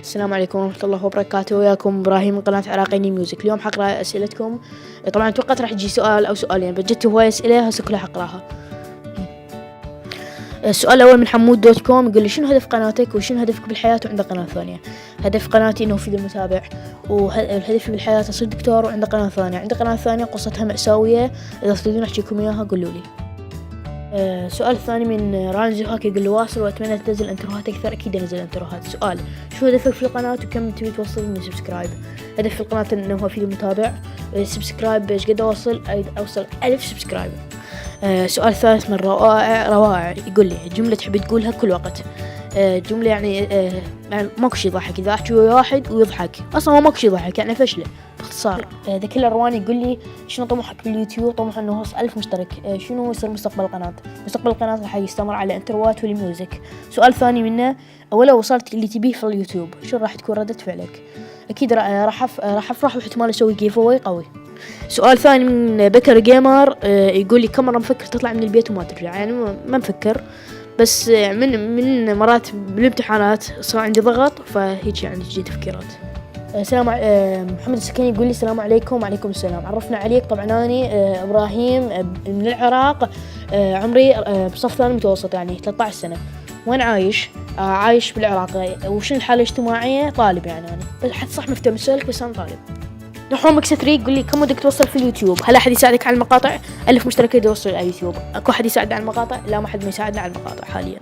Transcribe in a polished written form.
السلام عليكم ورحمة الله وبركاته. وياكم إبراهيم من قناة عراقيني ميوزك. اليوم حقرأ أسئلتكم. طبعا توقعت راح يجي سؤال أو سؤالين، بجت هواي أسئلة هسه كلها حقراها. السؤال الأول من حمود دوت كوم، يقول لي شنو هدف قناتك وشنو هدفك بالحياة وعندك قناة ثانية؟ هدف قناتي إنه أفيد المتابع، وهدفي بالحياة أصير دكتور، وعندي قناة ثانية. عندي قناة ثانية قصتها مأساوية، إذا تريدون أحكيكم إياها قولوا لي. السؤال الثاني من ران زهاك، يقول لي واصل وأتمنى تنزل انتروهات أكثر. أكيد أنزل انتروهات. سؤال، شو هدفك في القناة وكم تبي توصل من سبسكرايب؟ هدف في القناة إنه أفيد المتابع. سبسكرايب إيش قد أوصل 1000 سبسكرايب. سؤال ثالث من روائع، يقول لي جملة تحب تقولها كل وقت. جملة يعني ماكو شي يضحك، إذا أحكي ويا واحد ويضحك أصلا ما ماكو شي يضحك، يعني فشلة باختصار. ذكي الأرواني يقول لي شنو طموحك باليوتيوب؟ طموح إنه يوصل 1000 مشترك. شنو يصير مستقبل القناة؟ مستقبل القناة راح يستمر على انتروات والميوزك. سؤال ثاني منه، ولو وصلت اللي تبيه في اليوتيوب شو راح تكون ردة فعلك؟ أكيد راح أفرح، واحتمال أسوي جيف أواي قوي. سؤال ثاني من بكر جيمر، يقول لي كم مرة مفكر تطلع من البيت وما ترجع؟ يعني ما مفكر، بس من مرات بالامتحانات صار عندي ضغط، فهيك يعني تجي تفكيرات. محمد السكيني يقول لي السلام عليكم. وعليكم السلام. عرفنا عليك. طبعا أنا إبراهيم من العراق، عمري بصف ثاني متوسط يعني 13 سنة. وين عايش؟ عايش بالعراق. وشنو الحالة الاجتماعية؟ طالب يعني أنا، بس حتى صح مفتى مسالك، بس أنا طالب. نحوم مكس 3 يقول لي كم ودك توصل في اليوتيوب؟ هل أحد يساعدك على المقاطع؟ 1000 مشترك يوصل على اليوتيوب. أكو أحد يساعدنا على المقاطع؟ لا، ما حد ما يساعدنا على المقاطع حاليا.